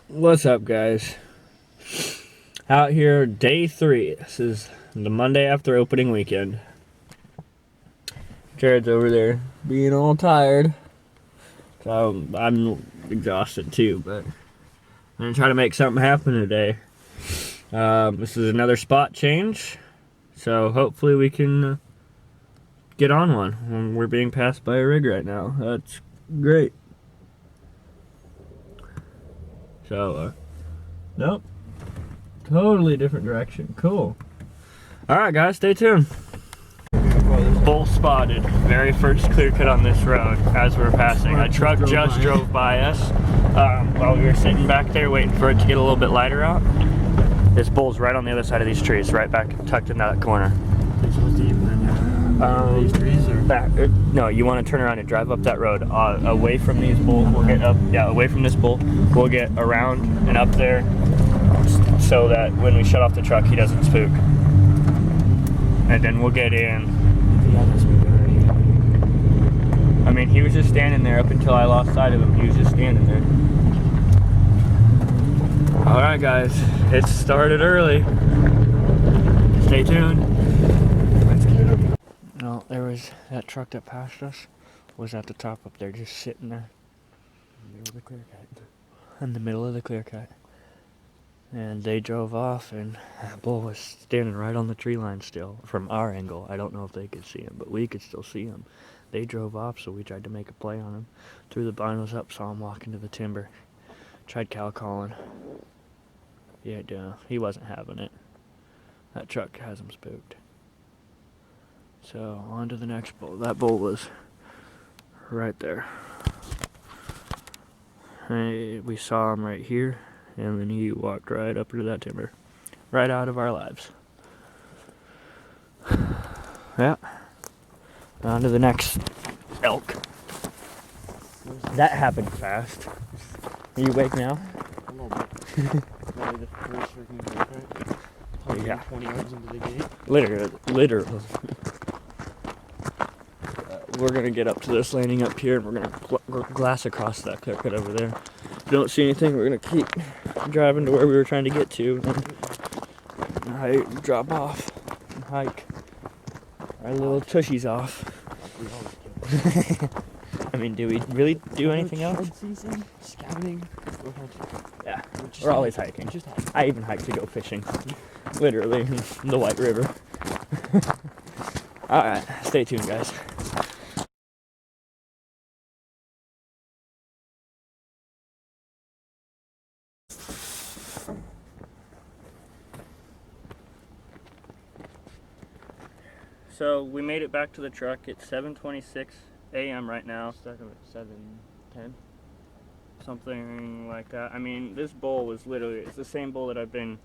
What's up, guys? Out here, day 3. This is the Monday after opening weekend. Jared's over there being all tired. So I'm exhausted too, but I'm gonna try to make something happen today. This is another spot change, so hopefully we can get on one. We're being passed by a rig right now. That's great. So, nope. Totally different direction. Cool. Alright, guys, stay tuned. Bull spotted. Very first clear cut on this road as we were passing. A truck just drove by us while we were sitting back there waiting for it to get a little bit lighter out. This bull's right on the other side of these trees, right back tucked in that corner. These trees or back? No, you want to turn around and drive up that road away from these bulls. We'll get up, away from this bull. We'll get around and up there so that when we shut off the truck, he doesn't spook. And then we'll get in. I mean, he was just standing there up until I lost sight of him. He was just standing there. Alright, guys, it started early. Stay tuned. Let's get him. No, there was that truck that passed us was at the top up there, just sitting there. In the middle of the clear cut. And they drove off, and that bull was standing right on the tree line still. From our angle, I don't know if they could see him, but we could still see him. They drove off, so we tried to make a play on him. Threw the binos up, saw him walk into the timber. Tried cow calling. Yeah, he wasn't having it. That truck has him spooked. So, on to the next bull. That bull was right there. We saw him right here. And then he walked right up into that timber. Right out of our lives. Yeah. On to the next elk. That happened fast. Are you awake now? A little bit. Maybe the first freaking right? Yeah. 20 yards into the gate. Literally. We're gonna get up to this landing up here, and we're gonna glass across that clear cut over there. If we don't see anything, we're gonna keep driving to where we were trying to get to, and drop off and hike our little tushies off. I mean, do we really do anything else? Season, scouting. Yeah, we're always hiking. I even hike to go fishing, literally in the White River. All right, stay tuned, guys. So we made it back to the truck. It's 7:26 a.m. right now. Started at 7:10. Something like that. I mean, this bull was literally, it's the same bull that I've been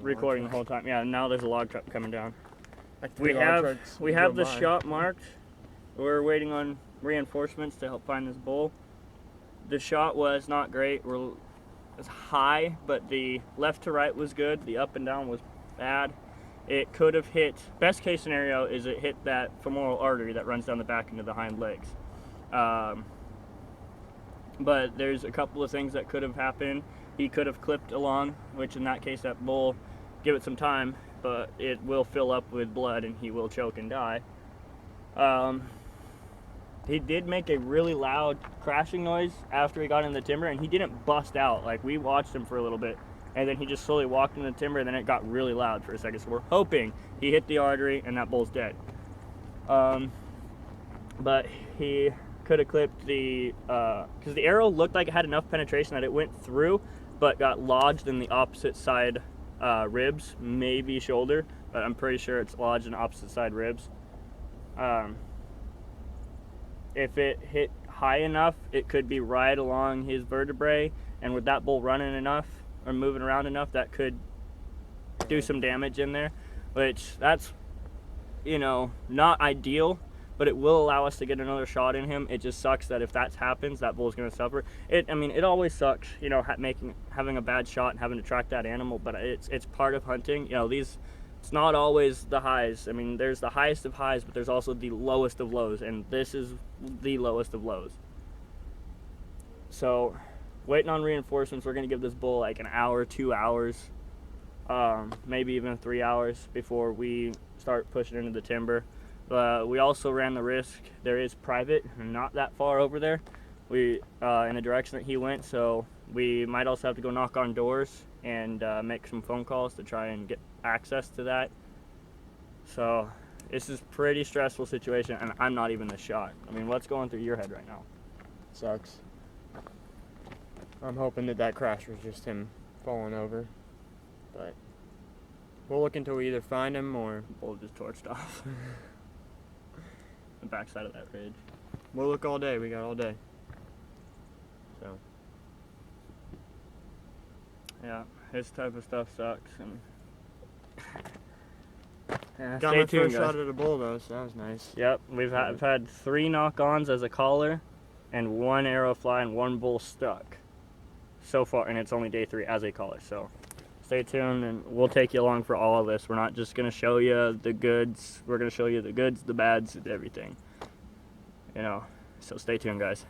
recording the whole time. Yeah, now there's a log truck coming down. We have the shot marked. We're waiting on reinforcements to help find this bull. The shot was not great. It was high, but the left to right was good. The up and down was bad. It could have hit, best case scenario is it hit that femoral artery that runs down the back into the hind legs. But there's a couple of things that could have happened. He could have clipped along, which in that case, that bull, give it some time, but it will fill up with blood and he will choke and die. He did make a really loud crashing noise after he got in the timber, and he didn't bust out. Like, we watched him for a little bit, and then he just slowly walked in the timber, and then it got really loud for a second. So we're hoping he hit the artery and that bull's dead. But he could have clipped the, because the arrow looked like it had enough penetration that it went through, but got lodged in the opposite side ribs, maybe shoulder, but I'm pretty sure it's lodged in opposite side ribs. If it hit high enough, it could be right along his vertebrae, and with that bull running enough or moving around enough, that could do some damage in there, which that's, you know, not ideal, but it will allow us to get another shot in him. It just sucks that if that happens, that bull's going to suffer. I mean, it always sucks, you know, having a bad shot and having to track that animal, but it's part of hunting. You know, it's not always the highs. I mean, there's the highest of highs, but there's also the lowest of lows, and this is the lowest of lows. So waiting on reinforcements. We're going to give this bull like an hour, 2 hours, maybe even 3 hours before we start pushing into the timber. We also ran the risk. There is private, not that far over there, in the direction that he went, so we might also have to go knock on doors and make some phone calls to try and get access to that. So this is a pretty stressful situation, and I'm not even the shot. I mean, what's going through your head right now? Sucks. I'm hoping that crash was just him falling over, but we'll look until we either find him or Bull just torched off the backside of that ridge. we'll look all day. We got all day. So Yeah, this type of stuff sucks. And yeah, got stay my tuned, first guys. shot at a bull though, so that was nice. Yep, I've had 3 knock-ons as a caller, and 1 arrow fly and 1 bull stuck so far, and it's only day 3 as a caller. So stay tuned, and we'll take you along for all of this. We're not just gonna show you the goods. We're gonna show you the goods, the bads, and everything. You know, so stay tuned, guys.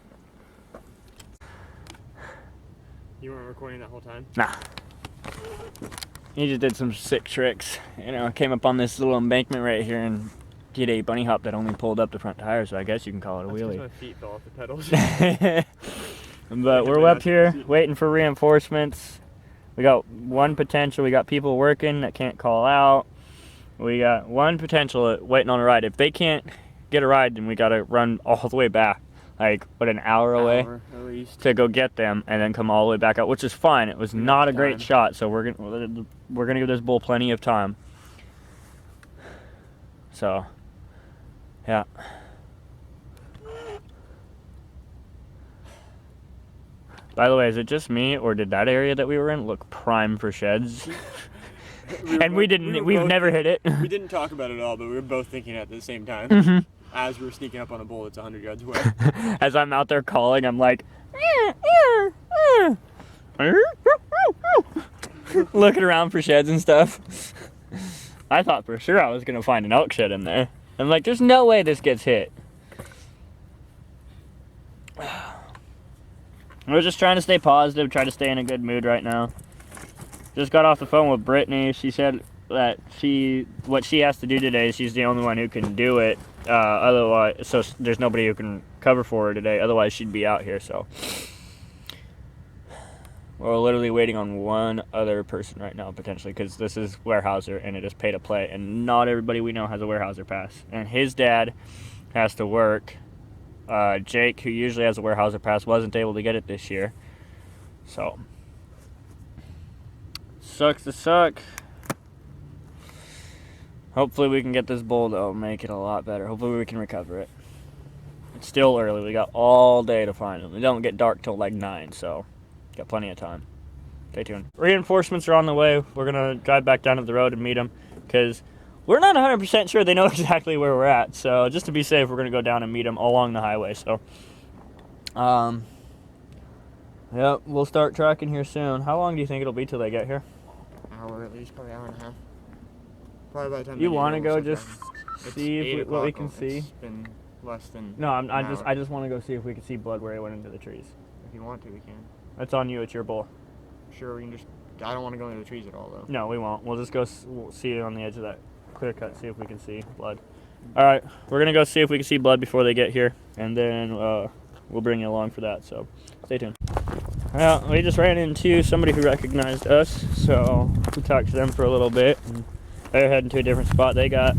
You weren't recording that whole time? Nah. He just did some sick tricks. You know, came up on this little embankment right here and did a bunny hop that only pulled up the front tire, so I guess you can call it a That's 'cause wheelie. my feet fell off the pedals. But we're up here waiting for reinforcements. We got 1 potential. We got people working that can't call out. We got 1 potential waiting on a ride. If they can't get a ride, then we got to run all the way back, like, an hour away At least. to go get them and then come all the way back out, which is fine. It was not a great time. shot, so we're gonna give this bull plenty of time. So, yeah. By the way, is it just me, or did that area that we were in look prime for sheds? We've never hit it. We didn't talk about it at all, but we were both thinking at the same time. Mm-hmm. As we were sneaking up on a bull that's 100 yards away. As I'm out there calling, I'm like, looking around for sheds and stuff. I thought for sure I was gonna find an elk shed in there. I'm like, there's no way this gets hit. We're just trying to stay positive, try to stay in a good mood right now. Just got off the phone with Brittany. She said that what she has to do today, she's the only one who can do it. Otherwise, so there's nobody who can cover for her today. Otherwise, she'd be out here. So we're literally waiting on 1 other person right now, potentially, because this is Warehouser and it is pay to play, and not everybody we know has a Warehouser pass. And his dad has to work. Jake, who usually has a Warehouser pass, wasn't able to get it this year. So sucks to suck. Hopefully we can get this bull though, make it a lot better. Hopefully we can recover it. It's still early. We got all day to find them. They don't get dark till like 9, so got plenty of time. Stay tuned. Reinforcements are on the way. We're gonna drive back down to the road and meet them, because we're not 100% sure they know exactly where we're at. So just to be safe, we're gonna go down and meet them along the highway. So, yep, we'll start tracking here soon. How long do you think it'll be till they get here? Hour at least, probably hour and a half. Probably by the time You they want to get go here, just it's see 8 what we o'clock. can see? It's been less than No, an I hour. just want to go see if we can see blood where it went into the trees. If you want to, we can. That's on you. It's your bull. Sure, we can just... I don't want to go into the trees at all, though. No, we won't. We'll just go we'll see it on the edge of that clear cut, see if we can see blood. All right, we're going to go see if we can see blood before they get here, and then we'll bring you along for that, so stay tuned. Well, we just ran into somebody who recognized us, so we talked to them for a little bit, and they're heading to a different spot. They got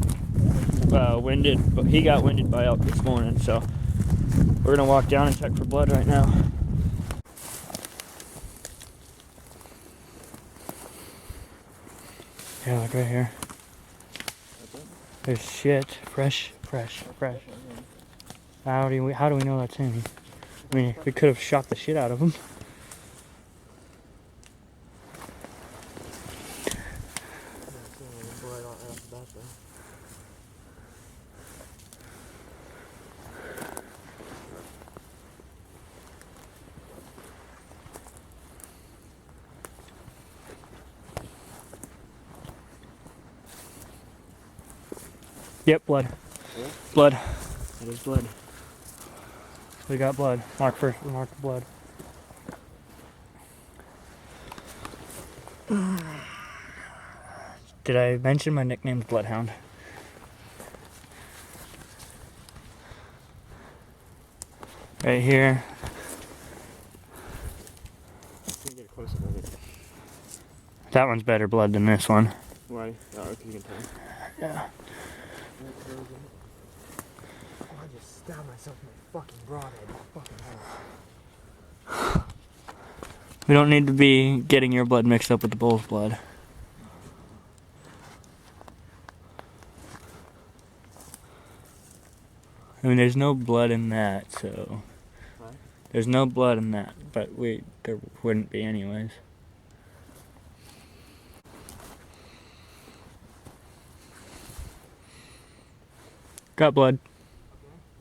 winded, but he got winded by elk this morning, so we're going to walk down and check for blood right now. Yeah, like right here. There's shit. Fresh. How do we know that's him? I mean, we could have shot the shit out of him. Yep, blood. Yeah? Blood. It is blood. We got blood. Mark the blood. Did I mention my nickname's Bloodhound? Right here. Can you get a close-up of it? That one's better blood than this one. Why? Oh, okay, you can tell. Yeah. Oh, I just stabbed myself in my fucking broadhead. Fucking hell. We don't need to be getting your blood mixed up with the bull's blood. I mean, there's no blood in that, so... What? There's no blood in that, but there wouldn't be anyways. Got blood.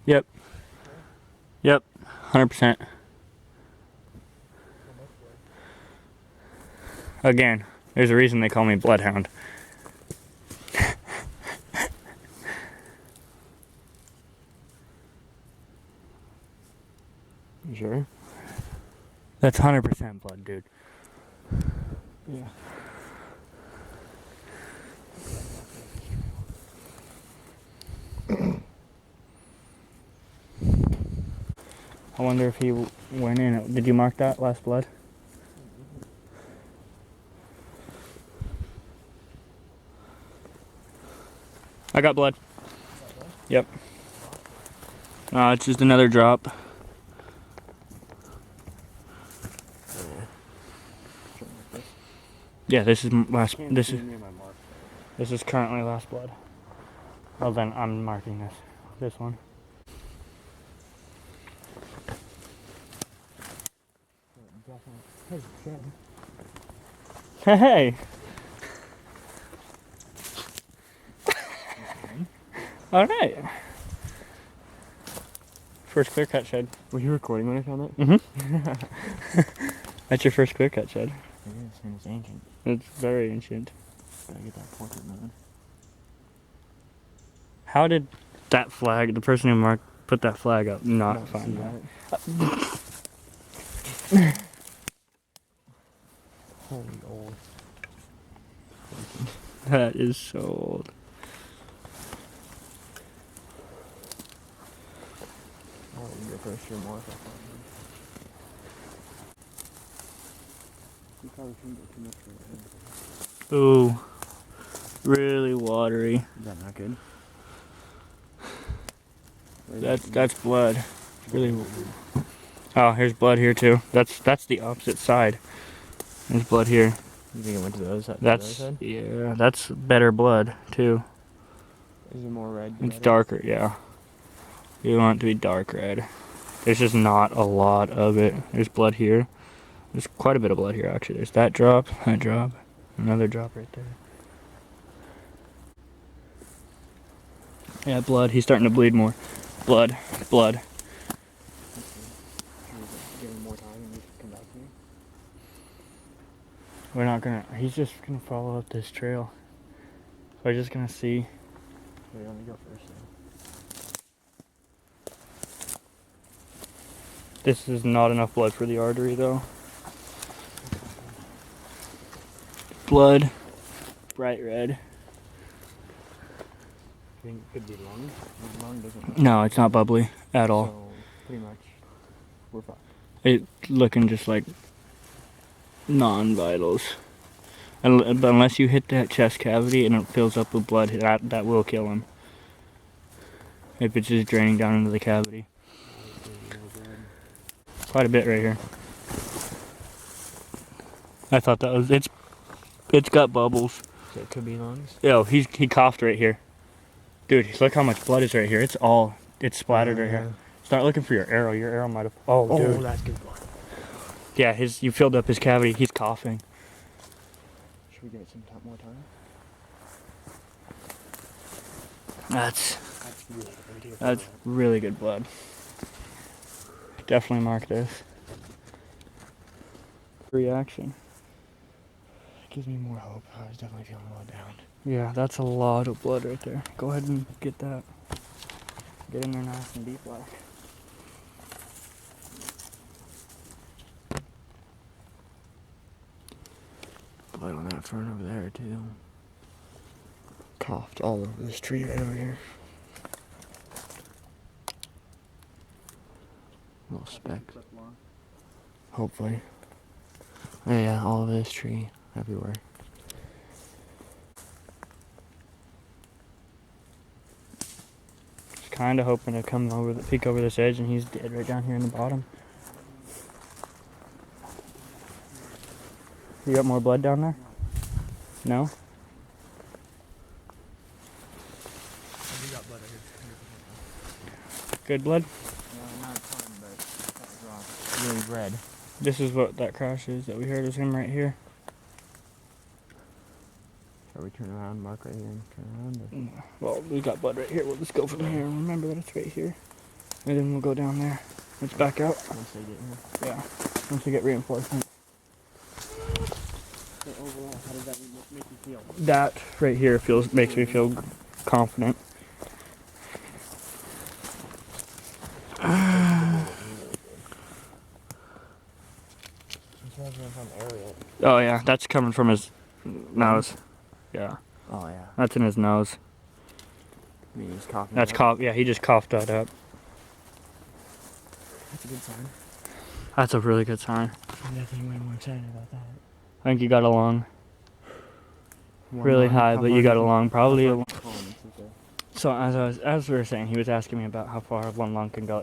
Okay. Yep. Okay. Yep. 100%. Again, there's a reason they call me Bloodhound. You sure? That's 100% blood, dude. Yeah. I wonder if he went in. Did you mark that last blood? I got blood. Yep. It's just another drop. Yeah, this is last. This is currently last blood. Well, then I'm marking this one. Hey. All right. First clear cut shed. Were you recording when I found that? Mm-hmm. That's your first clear cut shed. It is, and it's ancient. It's very ancient. Gotta get that portrait mode. How did that flag, the person who put that flag up, not find that? Holy old. That is so old. Oh, you go first, you're more. You probably shouldn't get too much for it. Ooh, really watery. Is that not good? That's blood. Really. Oh, here's blood here too. That's the opposite side. There's blood here. You think it went to the other side? Yeah, that's better blood too. Is it more red? It's darker, yeah. You want it to be dark red. There's just not a lot of it. There's blood here. There's quite a bit of blood here actually. There's that drop, another drop right there. Yeah, blood. He's starting to bleed more. Blood. Give him more time and just come back to me. We're not gonna. He's just gonna follow up this trail. We're just gonna see. So you want me to go first then? This is not enough blood for the artery though. Blood. Bright red. You think it could be lung? The lung doesn't look No, it's not bubbly at all. So, pretty much, we're fine. It's looking just like non-vitals. But unless you hit that chest cavity and it fills up with blood, that will kill him. If it's just draining down into the cavity. Quite a bit right here. I thought that was it's got bubbles. So it could be lungs? Yo, he coughed right here. Dude, look how much blood is right here. It's splattered right here. Start looking for your arrow. Your arrow might have. Oh, dude. That's good blood. Yeah, you filled up his cavity. He's coughing. Should we give it some more time? That's really good. That's really good blood. Definitely mark this. Reaction. Gives me more hope. I was definitely feeling a lot down. Yeah, that's a lot of blood right there. Go ahead and get that. Get in there nice and deep black. Blood on that front over there too. Coughed all over this tree right over here. Little specks. Hopefully. Oh yeah, all over this tree, everywhere. Just kind of hoping to come over the peek over this edge, and he's dead right down here in the bottom. You got more blood down there? No? We got blood right here. Good blood? No, not a ton, but that was really red. This is what that crash is that we heard is him right here. Shall we turn around, mark right here, and turn around? Or? Well, we got blood right here. We'll just go from here. Remember that it's right here. And then we'll go down there. Let's back out. Once they get here. Yeah. Once we get reinforcement. So overall, how does that make you feel? That right here makes me feel confident. Oh yeah, that's coming from his nose. Yeah. Oh yeah. That's in his nose. I mean, he's coughing. That's cough. Yeah, he just coughed that up. That's a good sign. That's a really good sign. I'm definitely way more excited about that. I think you got along really high, but you got along probably. So as we were saying, he was asking me about how far one lung can go.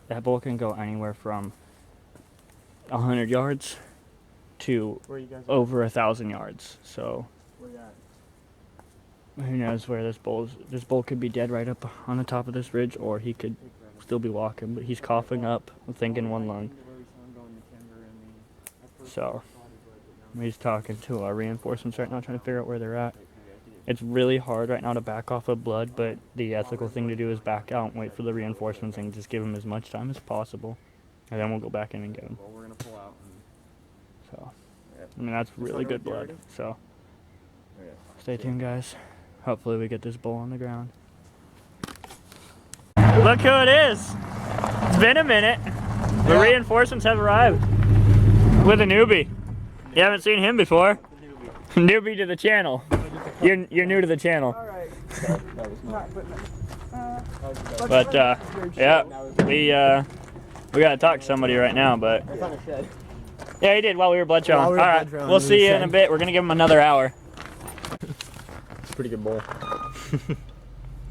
That bull can go anywhere from 100 yards to over 1,000 yards. So Where you at? who knows where this bull could be dead right up on the top of this ridge, or he could still be walking. But he's coughing up, I'm thinking one lung. So he's talking to our reinforcements right now, trying to figure out where they're at. It's really hard right now to back off of blood, but the ethical thing to do is back out and wait for the reinforcements and just give them as much time as possible. And then we'll go back in and get them. Well, we're going to pull out. So, I mean, that's really good blood. So, stay tuned, guys. Hopefully we get this bull on the ground. Look who it is. It's been a minute. The reinforcements have arrived with a newbie. You haven't seen him before. Newbie to the channel. You're new to the channel. But yeah, we gotta talk to somebody right now. But yeah, he did while we were blood showing. All right, we'll see you in a bit. We're gonna give him another hour. It's a pretty good bowl.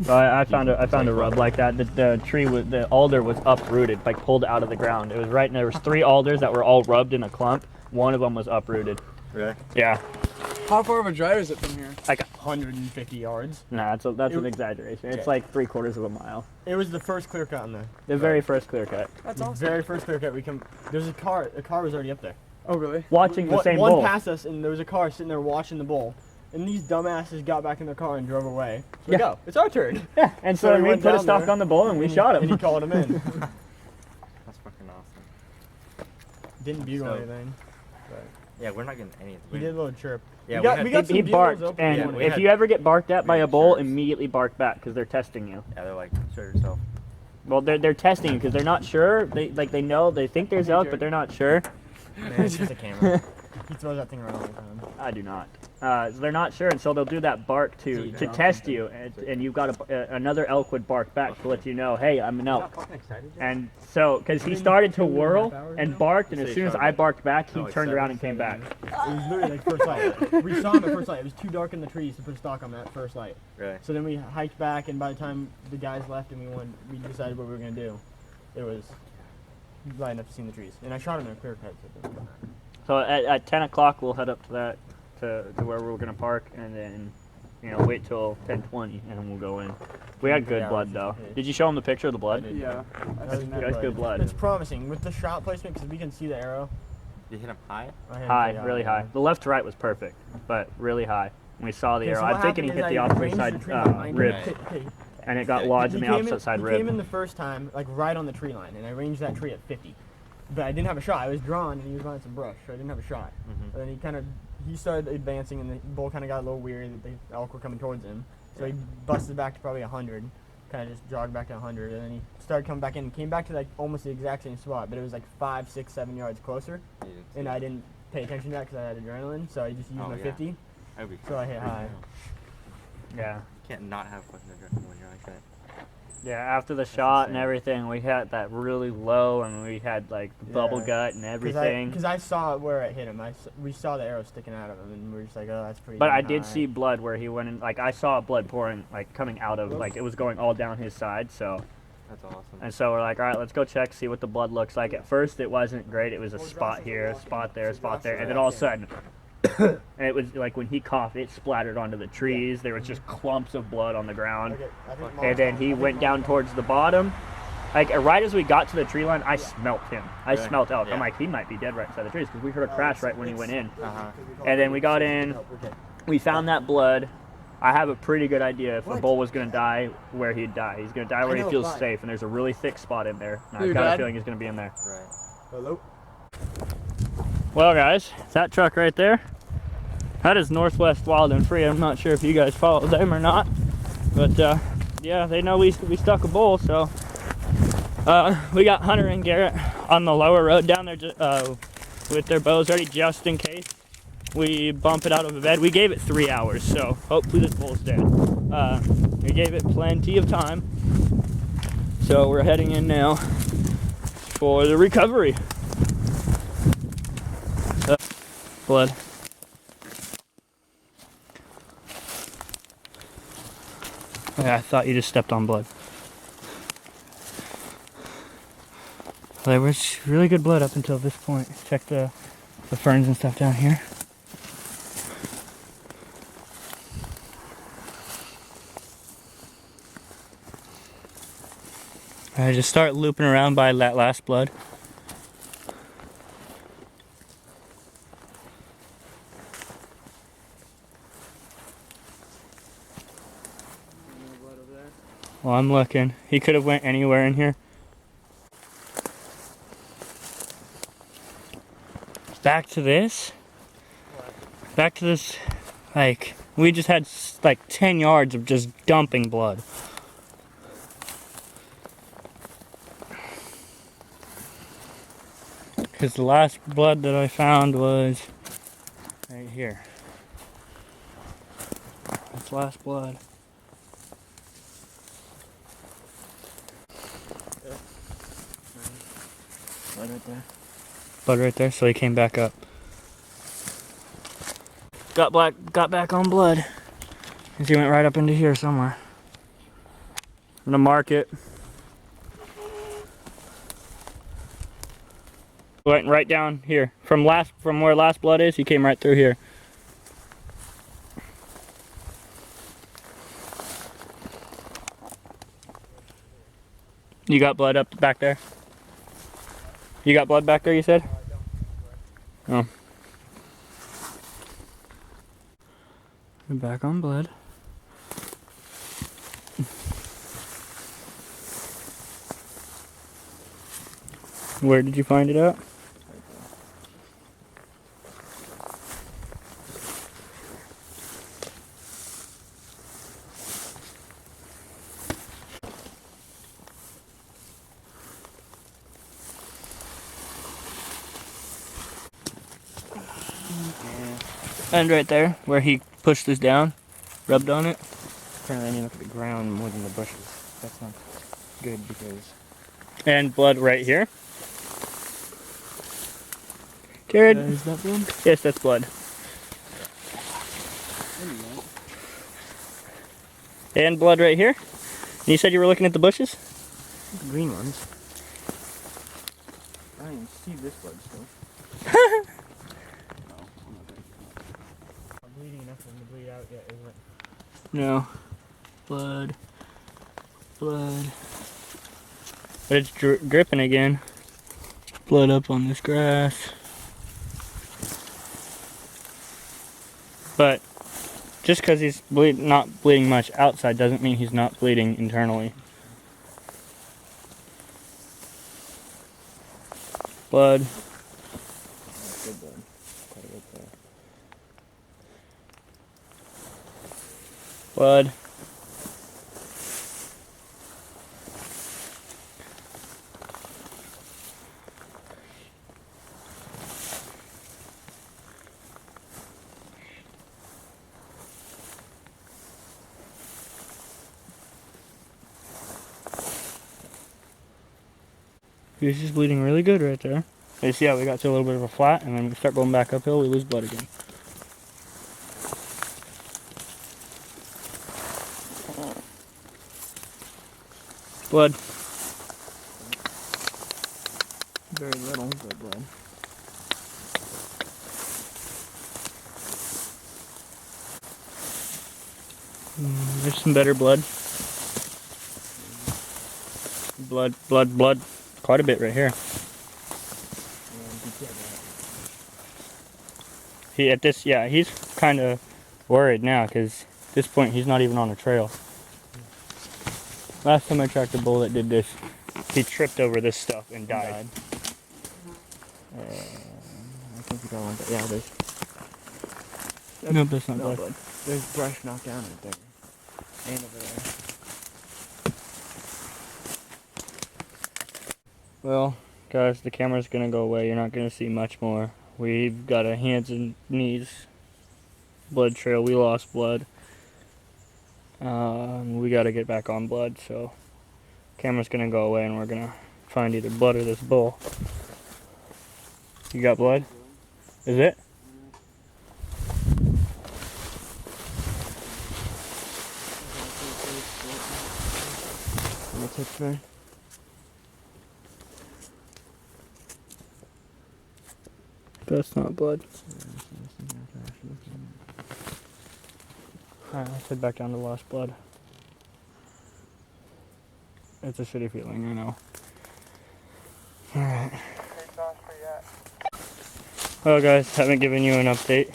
I found a rub like that. The alder was uprooted, like pulled out of the ground. It was right, and there was 3 alders that were all rubbed in a clump. One of them was uprooted. Really? Yeah. How far of a drive is it from here? Like 150 yards. Nah, that's an exaggeration. It's like 3/4 of a mile. It was the first clear cut on there. The very first clear cut. That's The awesome. very first clear cut we come. There's a car. A car was already up there. Oh, really? Watching the same one bull. passed us, and there was a car sitting there watching the bull. And these dumbasses got back in their car and drove away. So Yeah. go. It's our turn. Yeah, and so we we went put a down stock there, on the bull and we shot him. And he called him in. That's fucking awesome. Didn't bugle So- anything. Yeah, we're not getting any. He did a little chirp. Yeah, we got we had, some He bugles barked, open. and Yeah, we if had you ever get barked at by a bull, reassurance. immediately bark back because they're testing you. yeah, they're like, show yourself. Well, they're testing you because they're not sure. They think there's elk, but they're not sure. Man, it's just a camera. He throws that thing around all the time. I do not. So they're not sure, and so they'll do that bark to test you, and you've got another elk would bark back to let you know, hey, I'm an elk. And so, because he started to whirl and barked, and as soon as I barked back, he turned around and came back. It was literally like first light. We saw him at first light. It was too dark in the trees to put a stock on that first light. Really? So then we hiked back, and by the time the guys left and we decided what we were gonna do, it was light enough to see in the trees. And I shot him in a clear cut. So at 10 o'clock, we'll head up to that, to where we're going to park, and then, wait till 10:20, and then we'll go in. We had good blood, though. Did you show him the picture of the blood? Yeah. That's good blood. It's promising with the shot placement because we can see the arrow. You hit him high? I hit him High, pretty really high. The left to right was perfect, but really high. We saw the Okay, so arrow. what I'm thinking he happened hit is the I opposite ranged side the tree behind rib, him. Okay. and it got lodged in the opposite side He rib. came in the first time, like right on the tree line, and I ranged that tree at 50. But I didn't have a shot. I was drawn, and he was behind some brush, so I didn't have a shot. Mm-hmm. And then he started advancing, and the bull kind of got a little weary that the elk were coming towards him. So he busted back to probably 100, kind of just jogged back to 100, and then he started coming back in, came back to like almost the exact same spot, but it was like 5, 6, 7 yards closer. And I didn't pay attention to that because I had adrenaline, so I just used Oh, my yeah. 50. That'd be So I hit high. Yeah. You can't not have fucking adrenaline when you're like that. Yeah, after the shot and insane. everything, we had that really low, and we had like the bubble gut and everything. Because I saw where it hit him. We saw the arrow sticking out of him, and we were just like, oh, that's pretty. But I damn did high. see blood where he went in. Like I saw blood pouring, like coming out of, like it was going all down his side. So, That's awesome. and so we're like, all right, let's go check, see what the blood looks like. At first, it wasn't great. It was a spot here, a spot there, a spot there, and then all of a sudden, and it was like when he coughed, it splattered onto the trees. There was just clumps of blood on the ground. Okay, I think And then he went down towards the bottom. Like right as we got to the tree line, I smelt him. I Really? smelt elk. Yeah. I'm like, he might be dead right beside the trees because we heard a crash right when he went in. Uh-huh. And then we got in. We found that blood. I have a pretty good idea if a bull was going to die, where he'd die. He's going to die where he know, feels fine. safe, and there's a really thick spot in there. And I've Your got a dad? feeling he's going to be in there. Right. Hello. Well, guys, that truck right there, that is Northwest Wild and Free. I'm not sure if you guys followed them or not, but yeah, they know we stuck a bull, so we got Hunter and Garrett on the lower road down there with their bows ready just in case we bump it out of the bed. We gave it 3 hours, so hopefully this bull's dead. We gave it plenty of time, so we're heading in now for the recovery. Blood. Yeah, I thought you just stepped on blood. There was really good blood up until this point. Check the ferns and stuff down here. I just start looping around by that last blood. Well, I'm looking. He could have went anywhere in here. Back to this. Back to this. Like, we just had like 10 yards of just dumping blood. Because the last blood that I found was right here. That's last blood. Blood right there. Blood right there, so he came back up. Got back on blood. He went right up into here somewhere. I'm gonna mark it. Went right down here. From where last blood is, he came right through here. You got blood up back there? You got blood back there, you said? Oh. We're back on blood. Where did you find it at? And right there, where he pushed this down, rubbed on it. Apparently, I need to look at the ground more than the bushes. That's not good because. And blood right here. Jared? Is that blood? Yes, that's blood. And blood right here. And you said you were looking at the bushes? The green ones. I don't even see this blood still. I'm bleeding enough for him to bleed out yet, isn't it? No. Blood. Blood. But it's dripping again. Blood up on this grass. But just because he's not bleeding much outside doesn't mean he's not bleeding internally. Blood. That's good blood. Quite a bit there. Blood. He's just bleeding really good right there. You see how we got to a little bit of a flat, and then we start going back uphill, we lose blood again. Blood. Very little, but blood. There's some better blood. Blood. Quite a bit right here. He's kind of worried now because at this point he's not even on a trail. Last time I tracked a bull that did this, he tripped over this stuff and died. I think we got one. Yeah, there's. Nope, that's not No blood. blood. There's brush knocked down right there. And over there. Well, guys, the camera's gonna go away. You're not gonna see much more. We've got a hands and knees blood trail. We lost blood. We gotta get back on blood, so camera's gonna go away and we're gonna find either blood or this bull. You got blood? Is it? Any tips there? That's not blood. Alright, let's head back down to lost blood. It's a shitty feeling, I know. Alright. Well guys, haven't given you an update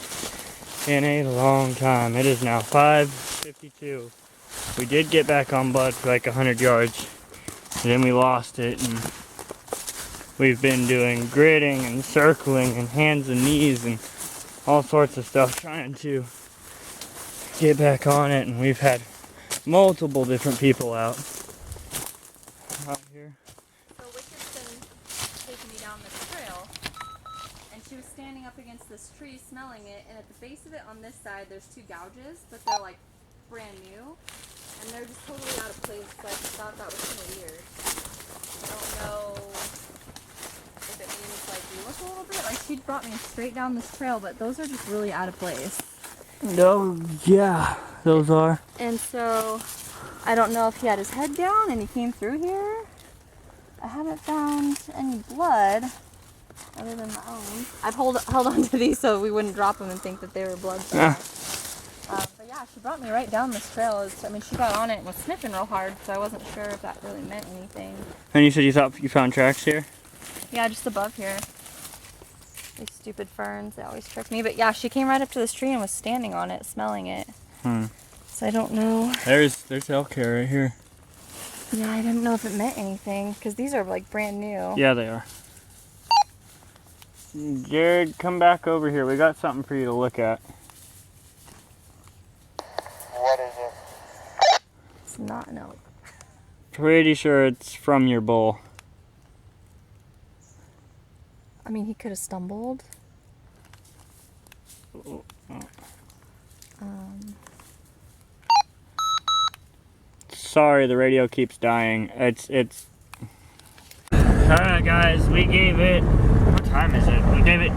in a long time. It is now 5:52. We did get back on blood for like 100 yards. And then we lost it, and we've been doing gridding and circling and hands and knees and all sorts of stuff trying to get back on it, and we've had multiple different people out here. So Wicket's been taking me down this trail, and she was standing up against this tree smelling it, and at the base of it on this side there's two gouges, but they're like brand new, and they're just totally out of place, so I just thought that was kind of weird. I don't know if it means like we look a little bit, like she brought me straight down this trail, but those are just really out of place. Oh, yeah, those are. And so I don't know if he had his head down and he came through here. I haven't found any blood other than my own. I've held on to these so we wouldn't drop them and think that they were blood. But yeah, she brought me right down this trail. I mean, she got on it and was sniffing real hard, so I wasn't sure if that really meant anything. And you said you thought you found tracks here? Yeah, just above here. These stupid ferns, they always trick me. But yeah, she came right up to this tree and was standing on it, smelling it. So I don't know. There's elk hair right here. Yeah, I didn't know if it meant anything, because these are like brand new. Yeah, they are. Jared, come back over here. We got something for you to look at. What is it? It's not an elk. Pretty sure it's from your bull. I mean, he could have stumbled. Sorry, the radio keeps dying. It's. Alright, guys, we gave it. What time is it? We gave it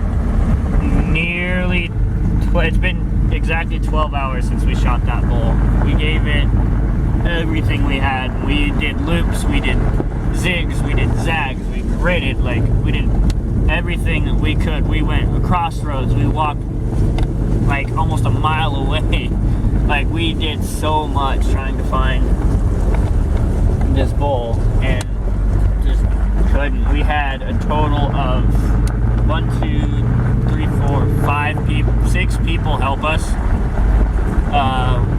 nearly. It's been exactly 12 hours since we shot that bull. We gave it everything we had. We did loops, we did zigs, we did zags, we gridded, like, we did everything that we could. We went across roads, we walked like almost a mile away. Like, we did so much trying to find this bull and just couldn't. We had a total of 6 people help us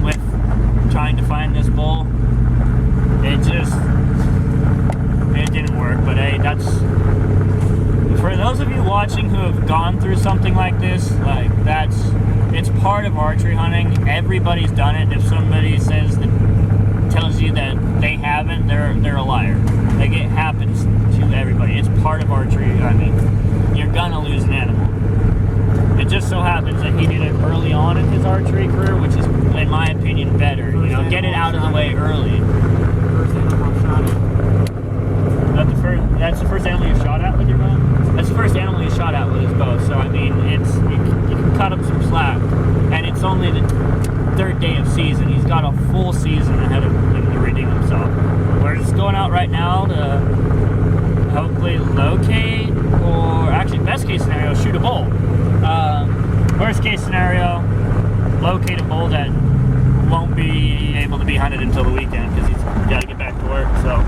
with trying to find this bull. It didn't work, but hey, that's for those of you watching who have gone through something like this, like it's part of archery hunting. Everybody's done it. If somebody tells you that they haven't, they're a liar. Like, it happens to everybody. It's part of archery hunting. You're gonna lose an animal. It just so happens that he did it early on in his archery career, which is, in my opinion, better. You know, get it out of the way early. First animal shot it. Not the first. that's the first animal you shot at with your bow? That's the first animal you shot at with his bow. So I mean, you can cut him some slack, and it's only the third day of season. He's got a full season ahead of him to redeem himself. We're just going out right now to hopefully locate, or actually best case scenario, shoot a bull. Worst case scenario, locate a bull that won't be able to be hunted until the weekend because he's got to get back to work. So